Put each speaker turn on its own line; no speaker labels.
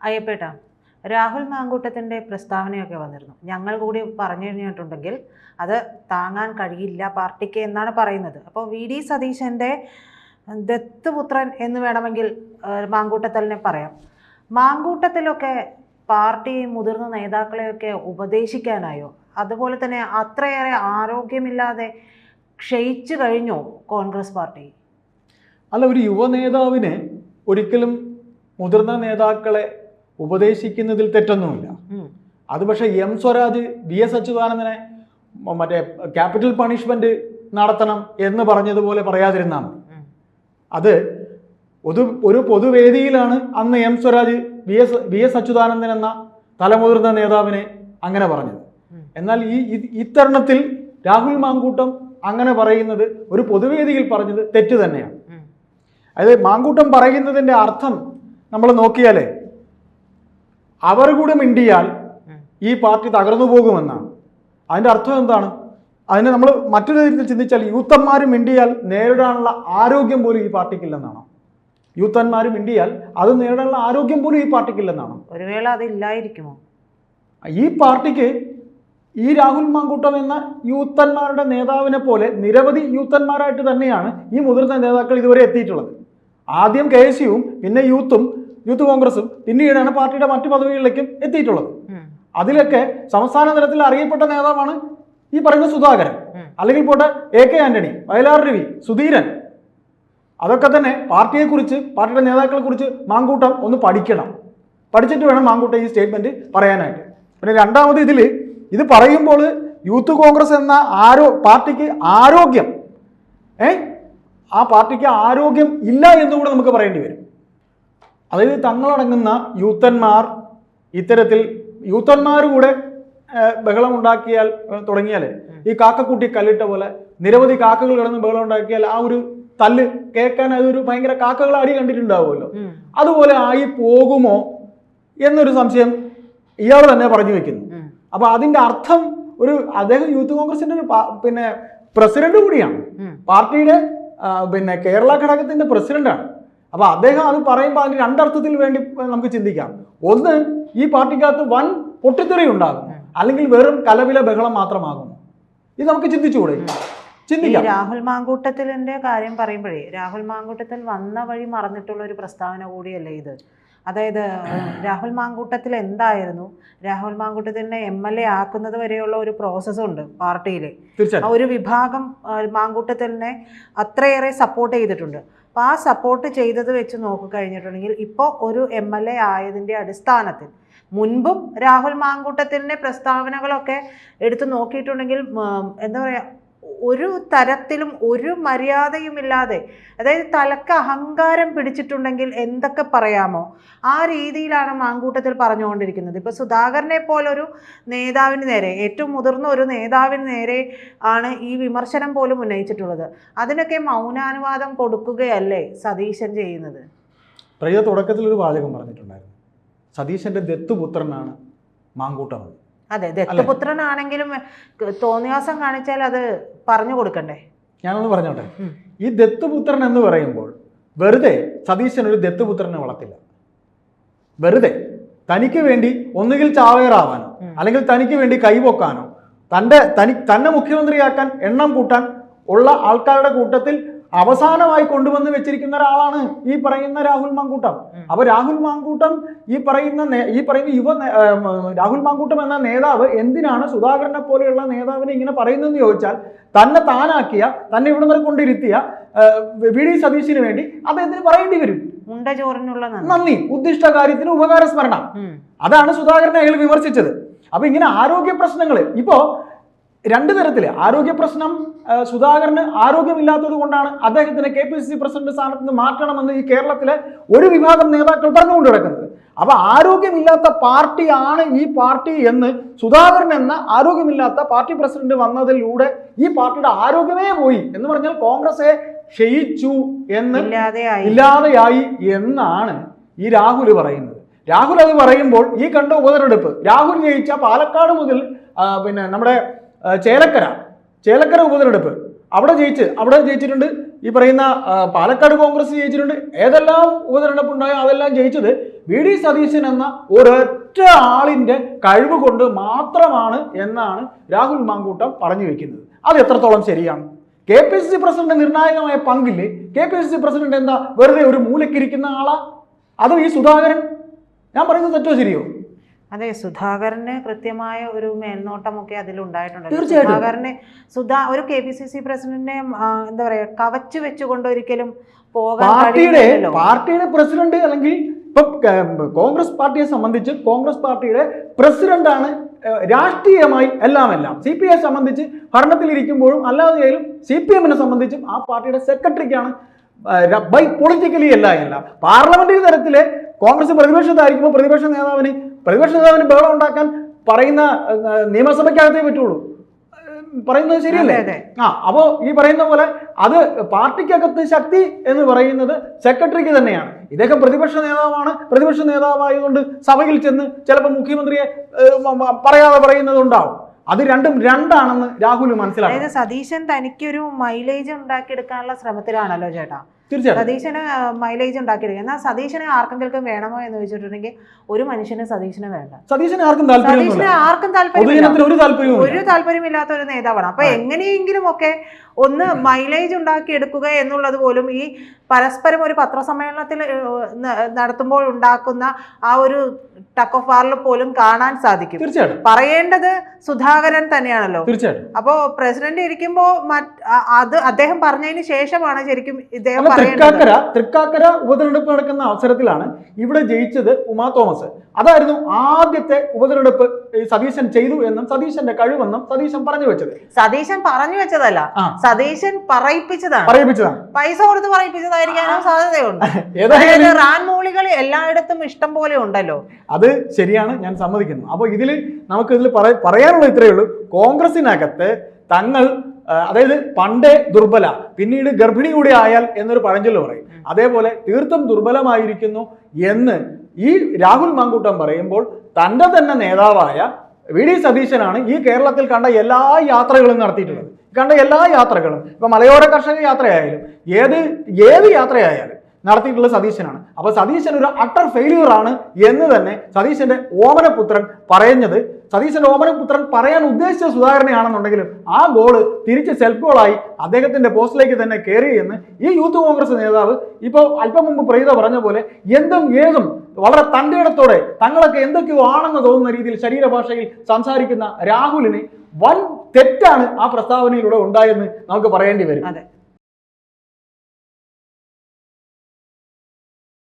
അയ്യപ്പേട്ട, രാഹുൽ മാങ്കൂട്ടത്തിൻ്റെ പ്രസ്താവനയൊക്കെ വന്നിരുന്നു. ഞങ്ങൾ കൂടി പറഞ്ഞു കഴിഞ്ഞിട്ടുണ്ടെങ്കിൽ അത് താങ്ങാൻ കഴിയില്ല പാർട്ടിക്ക് എന്നാണ് പറയുന്നത്. അപ്പോൾ വി ഡി സതീശൻ്റെ ദത്തുപുത്രൻ എന്ന് വേണമെങ്കിൽ മാങ്കൂട്ടത്തലിനെ പറയാം. മാങ്കൂട്ടത്തിലൊക്കെ പാർട്ടി മുതിർന്ന നേതാക്കളെയൊക്കെ ഉപദേശിക്കാനായോ? അതുപോലെ തന്നെ അത്രയേറെ ആരോഗ്യമില്ലാതെ ക്ഷയിച്ചു കഴിഞ്ഞോ കോൺഗ്രസ് പാർട്ടി?
അല്ല, ഒരു യുവ നേതാവിന് ഒരിക്കലും മുതിർന്ന നേതാക്കളെ ഉപദേശിക്കുന്നതിൽ തെറ്റൊന്നുമില്ല. അത് പക്ഷേ എം സ്വരാജ് VS അച്യുതാനന്ദനെ മറ്റേ ക്യാപിറ്റൽ പണിഷ്മെന്റ് നടത്തണം എന്ന് പറഞ്ഞതുപോലെ പറയാതിരുന്നാണ്. അത് ഒരു പൊതുവേദിയിലാണ് അന്ന് എം സ്വരാജ് VS അച്യുതാനന്ദൻ എന്ന തലമുതിർന്ന നേതാവിനെ അങ്ങനെ പറഞ്ഞത്. എന്നാൽ ഇത്തരുണത്തിൽ രാഹുൽ മാങ്കൂട്ടം അങ്ങനെ പറയുന്നത് ഒരു പൊതുവേദിയിൽ പറഞ്ഞത് തെറ്റ് തന്നെയാണ്. അതായത് മാങ്കൂട്ടം പറയുന്നതിൻ്റെ അർത്ഥം നമ്മൾ നോക്കിയാലേ അവർ കൂടെ മിണ്ടിയാൽ ഈ പാർട്ടി തകർന്നു പോകുമെന്നാണ്. അതിൻ്റെ അർത്ഥം എന്താണ്? അതിനെ നമ്മൾ മറ്റൊരു രീതിയിൽ ചിന്തിച്ചാൽ യൂത്തന്മാർ മിണ്ടിയാൽ നേരിടാനുള്ള ആരോഗ്യം പോലും ഈ പാർട്ടിക്കില്ലെന്നാണോ? യൂത്തന്മാർ മിണ്ടിയാൽ അത് നേരിടാനുള്ള ആരോഗ്യം പോലും ഈ പാർട്ടിക്കില്ലെന്നാണോ?
ഒരു വേള അതില്ലായിരിക്കുമോ?
ഈ പാർട്ടിക്ക് ഈ രാഹുൽ മാങ്കൂട്ടം എന്ന യൂത്തന്മാരുടെ നേതാവിനെ പോലെ നിരവധി യൂത്തന്മാരായിട്ട് തന്നെയാണ് ഈ മുതിർന്ന നേതാക്കൾ ഇതുവരെ എത്തിയിട്ടുള്ളത്. ആദ്യം KSUവും പിന്നെ യൂത്ത് കോൺഗ്രസും പിന്നീടാണ് പാർട്ടിയുടെ മറ്റു പദവികളിലേക്കും എത്തിയിട്ടുള്ളത്. അതിലൊക്കെ സംസ്ഥാന തലത്തിൽ അറിയപ്പെട്ട നേതാവാണ് ഈ പറയുന്ന സുധാകരൻ, അല്ലെങ്കിൽ പോട്ടെ AK ആന്റണി, വയലാർ രവി, സുധീരൻ. അതൊക്കെ തന്നെ പാർട്ടിയെക്കുറിച്ച്, പാർട്ടിയുടെ നേതാക്കളെ കുറിച്ച് മാങ്കൂട്ടം ഒന്ന് പഠിക്കണം. പഠിച്ചിട്ട് വേണം മാങ്കൂട്ടം ഈ സ്റ്റേറ്റ്മെന്റ് പറയാനായിട്ട്. പിന്നെ രണ്ടാമത് ഇത് പറയുമ്പോൾ യൂത്ത് കോൺഗ്രസ് എന്ന പാർട്ടിക്ക് ആരോഗ്യം ആ പാർട്ടിക്ക് ആരോഗ്യം ഇല്ല എന്നുകൂടെ നമുക്ക് പറയേണ്ടി വരും. അതായത് തങ്ങളടങ്ങുന്ന യൂത്തന്മാർ ഇത്തരത്തിൽ യൂത്തന്മാർ കൂടെ ബഹളം ഉണ്ടാക്കിയാൽ തുടങ്ങിയാൽ ഈ കാക്കക്കൂട്ടി കല്ലിട്ട പോലെ നിരവധി കാക്കകൾ കിടന്ന് ബഹളം ഉണ്ടാക്കിയാൽ ആ ഒരു തല്ല് കേൾക്കാൻ അതൊരു ഭയങ്കര കാക്കകൾ അടി കണ്ടിട്ടുണ്ടാവുമല്ലോ, അതുപോലെ ആയി പോകുമോ എന്നൊരു സംശയം ഇയാൾ തന്നെ പറഞ്ഞു വെക്കുന്നു. അപ്പൊ അതിന്റെ അർത്ഥം അദ്ദേഹം യൂത്ത് കോൺഗ്രസിന്റെ ഒരു പിന്നെ പ്രസിഡന്റ് കൂടിയാണ്, പാർട്ടിയുടെ പിന്നെ കേരള ഘടകത്തിന്റെ പ്രസിഡന്റാണ്. അപ്പൊ അദ്ദേഹം അത് പറയുമ്പോൾ അതിന് രണ്ടർത്ഥത്തിൽ വേണ്ടി നമുക്ക് ചിന്തിക്കാം. ഒന്ന്, ഈ പാർട്ടിക്കകത്ത് വൻ പൊട്ടിത്തെറി ഉണ്ടാകും, അല്ലെങ്കിൽ വെറും കലവില ബഹളം മാത്രമാകും. ഇത് നമുക്ക് ചിന്തിച്ചുകൂടെ? ചിന്തിക്കാം.
രാഹുൽ മാങ്കൂട്ടത്തിലിന്റെ കാര്യം പറയുമ്പോഴേ, രാഹുൽ മാങ്കൂട്ടത്തിൽ വന്ന വഴി മറന്നിട്ടുള്ള ഒരു പ്രസ്താവന കൂടിയല്ലേ ഇത്? അതായത് രാഹുൽ മാങ്കൂട്ടത്തിൽ എന്തായിരുന്നു, രാഹുൽ മാങ്കൂട്ടത്തിനെ MLA ആക്കുന്നത് വരെയുള്ള ഒരു പ്രോസസ്സുണ്ട് പാർട്ടിയിൽ. ഒരു വിഭാഗം മാങ്കൂട്ടത്തിനെ അത്രയേറെ സപ്പോർട്ട് ചെയ്തിട്ടുണ്ട്. അപ്പോൾ ആ സപ്പോർട്ട് ചെയ്തത് വെച്ച് നോക്കിക്കഴിഞ്ഞിട്ടുണ്ടെങ്കിൽ ഇപ്പോൾ ഒരു MLA ആയതിൻ്റെ അടിസ്ഥാനത്തിൽ മുൻപും രാഹുൽ മാങ്കൂട്ടത്തിൻ്റെ പ്രസ്താവനകളൊക്കെ എടുത്ത് നോക്കിയിട്ടുണ്ടെങ്കിൽ എന്താ പറയുക, ഒരു തരത്തിലും ഒരു മര്യാദയുമില്ലാതെ, അതായത് തലക്ക് അഹങ്കാരം പിടിച്ചിട്ടുണ്ടെങ്കിൽ എന്തൊക്കെ പറയാമോ ആ രീതിയിലാണ് മാങ്കൂട്ടത്തിൽ പറഞ്ഞുകൊണ്ടിരിക്കുന്നത്. ഇപ്പോൾ സുധാകരനെ പോലൊരു നേതാവിന് നേരെ, ഏറ്റവും മുതിർന്ന ഒരു നേതാവിന് നേരെ ആണ് ഈ വിമർശനം പോലും ഉന്നയിച്ചിട്ടുള്ളത്. അതിനൊക്കെ മൗനാനുവാദം കൊടുക്കുകയല്ലേ സതീശൻ ചെയ്യുന്നത്?
പ്രിയ തുടക്കത്തിൽ ഒരു വാചകം പറഞ്ഞിട്ടുണ്ടായിരുന്നു, സതീശന്റെ ദത്തുപുത്രനാണ് മാങ്കൂട്ടം.
അതെ, ദത്തുപുത്രനാണെങ്കിലും തോന്നിയാസം കാണിച്ചാൽ അത് പറഞ്ഞു കൊടുക്കണ്ടേ?
ഞാനൊന്ന് പറഞ്ഞോട്ടെ. ഈ ദത്തുപുത്രൻ എന്ന് പറയുമ്പോൾ വെറുതെ സതീശൻ ഒരു ദത്തുപുത്രനെ വളർത്തില്ല. വെറുതെ തനിക്ക് വേണ്ടി ഒന്നുകിൽ ചാവേറാവാനോ അല്ലെങ്കിൽ തനിക്ക് വേണ്ടി കൈപൊക്കാനോ തന്നെ മുഖ്യമന്ത്രിയാക്കാൻ എണ്ണം കൂട്ടാൻ ഉള്ള ആൾക്കാരുടെ കൂട്ടത്തിൽ അവസാനമായി കൊണ്ടുവന്ന് വെച്ചിരിക്കുന്ന ഒരാളാണ് ഈ പറയുന്ന രാഹുൽ മാങ്കൂട്ടം. അപ്പൊ രാഹുൽ മാങ്കൂട്ടം ഈ പറയുന്ന രാഹുൽ മാങ്കൂട്ടം എന്ന നേതാവ് എന്തിനാണ് സുധാകരനെ പോലെയുള്ള നേതാവിനെ ഇങ്ങനെ പറയുന്നതെന്ന് ചോദിച്ചാൽ, തന്നെ താനാക്കിയ, തന്നെ ഇവിടെ വരെ കൊണ്ടിരുത്തിയ വി ഡി സതീശിന് വേണ്ടി അദ്ദേഹത്തിന് പറയേണ്ടി വരും നന്ദി, ഉദ്ദിഷ്ട കാര്യത്തിന് ഉപകാര സ്മരണം. അതാണ് സുധാകരനെ അയാൾ വിമർശിച്ചത്. അപ്പൊ ഇങ്ങനെ ആരോഗ്യ പ്രശ്നങ്ങൾ ഇപ്പോ രണ്ട് തരത്തില്. ആരോഗ്യ പ്രശ്നം, സുധാകരന് ആരോഗ്യമില്ലാത്തത് കൊണ്ടാണ് അദ്ദേഹത്തിന് KPCC പ്രസിഡന്റ് സ്ഥാനത്ത് നിന്ന് മാറ്റണമെന്ന് ഈ കേരളത്തിലെ ഒരു വിഭാഗം നേതാക്കൾ പറഞ്ഞുകൊണ്ട് കിടക്കുന്നത്. അപ്പൊ ആരോഗ്യമില്ലാത്ത പാർട്ടിയാണ് ഈ പാർട്ടി എന്ന് സുധാകരൻ എന്ന ആരോഗ്യമില്ലാത്ത പാർട്ടി പ്രസിഡന്റ് വന്നതിലൂടെ ഈ പാർട്ടിയുടെ ആരോഗ്യമേ പോയി എന്ന് പറഞ്ഞാൽ കോൺഗ്രസെ ക്ഷയിച്ചു എന്ന്, ഇല്ലാതെയായി എന്നാണ് ഈ രാഹുൽ പറയുന്നത്. രാഹുൽ അത് പറയുമ്പോൾ ഈ കണ്ട ഉപതെരഞ്ഞെടുപ്പ്, രാഹുൽ ജയിച്ച പാലക്കാട് മുതൽ പിന്നെ നമ്മുടെ ചേലക്കര ഉപതെരഞ്ഞെടുപ്പ് അവിടെ ജയിച്ചിട്ടുണ്ട് ഈ പറയുന്ന പാലക്കാട് കോൺഗ്രസ് ജയിച്ചിട്ടുണ്ട്. ഏതെല്ലാം ഉപതെരഞ്ഞെടുപ്പ് ഉണ്ടായോ അതെല്ലാം ജയിച്ചത് VD സതീശൻ എന്ന ഒരൊറ്റ ആളിന്റെ കഴിവ് കൊണ്ട് മാത്രമാണ് എന്നാണ് രാഹുൽ മാങ്കൂട്ടം പറഞ്ഞു വെക്കുന്നത്. അത് എത്രത്തോളം ശരിയാണ്? KPCC പ്രസിഡന്റ് നിർണായകമായ പങ്കില്ലേ? KPCC പ്രസിഡന്റ് എന്താ വെറുതെ ഒരു മൂലക്കിരിക്കുന്ന ആളാ? അതോ ഈ സുധാകരൻ? ഞാൻ പറയുന്നത് തെറ്റോ ശരിയോ?
അതെ, സുധാകരന് കൃത്യമായ ഒരു മേൽനോട്ടമൊക്കെ അതിലുണ്ടായിട്ടുണ്ട്.
തീർച്ചയായിട്ടും.
സുധാകരനെ ഒരു KPCC പ്രസിഡന്റിനെ എന്താ പറയാ കവച്ചു വെച്ചുകൊണ്ട് ഒരിക്കലും പോകാൻ
പാർട്ടിയുടെ പ്രസിഡന്റ് അല്ലെങ്കിൽ ഇപ്പൊ കോൺഗ്രസ് പാർട്ടിയെ സംബന്ധിച്ച് കോൺഗ്രസ് പാർട്ടിയുടെ പ്രസിഡന്റാണ് രാഷ്ട്രീയമായി എല്ലാം. CPI സംബന്ധിച്ച് ഭരണത്തിലിരിക്കുമ്പോഴും അല്ലാതെയായാലും CPM സംബന്ധിച്ചും ആ പാർട്ടിയുടെ സെക്രട്ടറിക്കാണ് ബൈ പൊളിറ്റിക്കലി എല്ലാം. പാർലമെന്ററി തലത്തിലെ കോൺഗ്രസ് പ്രതിപക്ഷത്തായിരിക്കുമ്പോൾ പ്രതിപക്ഷ നേതാവിന് ബഹളം ഉണ്ടാക്കാൻ പറയുന്ന നിയമസഭയ്ക്കകത്തേ പറ്റുള്ളൂ. പറയുന്നത് ശരിയല്ലേ? അപ്പോ ഈ പറയുന്ന പോലെ അത് പാർട്ടിക്കകത്ത് ശക്തി എന്ന് പറയുന്നത് സെക്രട്ടറിക്ക് തന്നെയാണ്. ഇദ്ദേഹം പ്രതിപക്ഷ നേതാവാണ്. പ്രതിപക്ഷ നേതാവായതുകൊണ്ട് സഭയിൽ ചെന്ന് ചിലപ്പോൾ മുഖ്യമന്ത്രിയെ പറയാതെ പറയുന്നതുണ്ടാവും. അത് രണ്ടാണെന്ന് രാഹുൽ മനസ്സിലാക്കും.
അതായത് സതീശൻ തനിക്കൊരു മൈലേജ് ഉണ്ടാക്കിയെടുക്കാനുള്ള ശ്രമത്തിലാണല്ലോ ചേട്ടാ.
തീർച്ചയായും
സതീശന് മൈലേജ് ഉണ്ടാക്കിയെടുക്കുക. എന്നാൽ സതീശനെ ആർക്കെങ്കിലും വേണമോ എന്ന് ചോദിച്ചിട്ടുണ്ടെങ്കിൽ ഒരു മനുഷ്യന് സതീശനെ വേണ്ട.
സതീശന് ആർക്കും
താല്പര്യമില്ലാത്ത ഒരു നേതാവാണ്. അപ്പൊ എങ്ങനെയെങ്കിലും ഒക്കെ ഒന്ന് മൈലേജ് ഉണ്ടാക്കിയെടുക്കുക എന്നുള്ളത് പോലും ഈ പരസ്പരം ഒരു പത്രസമ്മേളനത്തിൽ നടത്തുമ്പോൾ ഉണ്ടാക്കുന്ന ആ ഒരു ടക്ക് ഓഫ് വാറിൽ പോലും കാണാൻ സാധിക്കും.
തീർച്ചയായിട്ടും
പറയേണ്ടത് സുധാകരൻ തന്നെയാണല്ലോ.
തീർച്ചയായിട്ടും.
അപ്പോ പ്രസിഡന്റ് ഇരിക്കുമ്പോ അത് അദ്ദേഹം പറഞ്ഞതിന് ശേഷമാണ് ശരിക്കും ഇദ്ദേഹം
തൃക്കാക്കര ഉപതെരഞ്ഞെടുപ്പ് നടക്കുന്ന അവസരത്തിലാണ് ഇവിടെ ജയിച്ചത് ഉമാ തോമസ്. അതായിരുന്നു ആദ്യത്തെ ഉപതെരഞ്ഞെടുപ്പ് സതീശൻ ചെയ്തു എന്നും സതീശന്റെ കഴിവെന്നും സതീശൻ പറഞ്ഞു വെച്ചത്.
സതീശൻ പറഞ്ഞു വെച്ചതല്ല, സതീശൻ പറയിപ്പിച്ചതാണ്. പൈസ കൊടുത്ത് പറയിപ്പിച്ചതായിരിക്കാനും സാധ്യതയുണ്ട്. അതായത് റാൻമൂളികൾ എല്ലായിടത്തും ഇഷ്ടം പോലെ ഉണ്ടല്ലോ.
അത് ശരിയാണ്, ഞാൻ സമ്മതിക്കുന്നു. അപ്പൊ നമുക്ക് ഇതിൽ പറയാനുള്ള ഇത്രയേ ഉള്ളൂ. കോൺഗ്രസിനകത്ത് തങ്ങൾ അതായത് പണ്ടേ ദുർബല, പിന്നീട് ഗർഭിണി കൂടി ആയാൽ എന്നൊരു പഴഞ്ചൊല്ല് പറയും. അതേപോലെ തീർത്തും ദുർബലമായിരിക്കുന്നു എന്ന് ഈ രാഹുൽ മാങ്കൂട്ടം പറയുമ്പോൾ തന്റെ തന്നെ നേതാവായ VD സതീശനാണ് ഈ കേരളത്തിൽ കണ്ട എല്ലാ യാത്രകളും നടത്തിയിട്ടുള്ളത്. ഇപ്പൊ മലയോര കർഷക യാത്രയായാലും ഏത് യാത്രയായാലും നടത്തിയിട്ടുള്ള സതീശനാണ്. അപ്പൊ സതീശൻ ഒരു അട്ടർ ഫെയിലിയർ ആണ് എന്ന് തന്നെ സതീശന്റെ ഓമനപുത്രൻ പറയുന്നത്. സതീശന്റെ ഓമനപുത്രൻ പറയാൻ ഉദ്ദേശിച്ച സുധാകരനെയാണെന്നുണ്ടെങ്കിലും ആ ഗോള് തിരിച്ച് സെൽഫ് ഗോളായി അദ്ദേഹത്തിന്റെ പോസ്റ്റിലേക്ക് തന്നെ കയറി എന്ന് ഈ യൂത്ത് കോൺഗ്രസ് നേതാവ് ഇപ്പോൾ അല്പം മുമ്പ് പ്രീത പറഞ്ഞ പോലെ എന്തും ഏതും വളരെ തന്റെയിടത്തോടെ തങ്ങളൊക്കെ എന്തൊക്കെയോ ആണെന്ന് തോന്നുന്ന രീതിയിൽ ശരീരഭാഷയിൽ സംസാരിക്കുന്ന രാഹുലിന് വൻ തെറ്റാണ് ആ പ്രസ്താവനയിലൂടെ ഉണ്ടായെന്ന് നമുക്ക് പറയേണ്ടി വരും.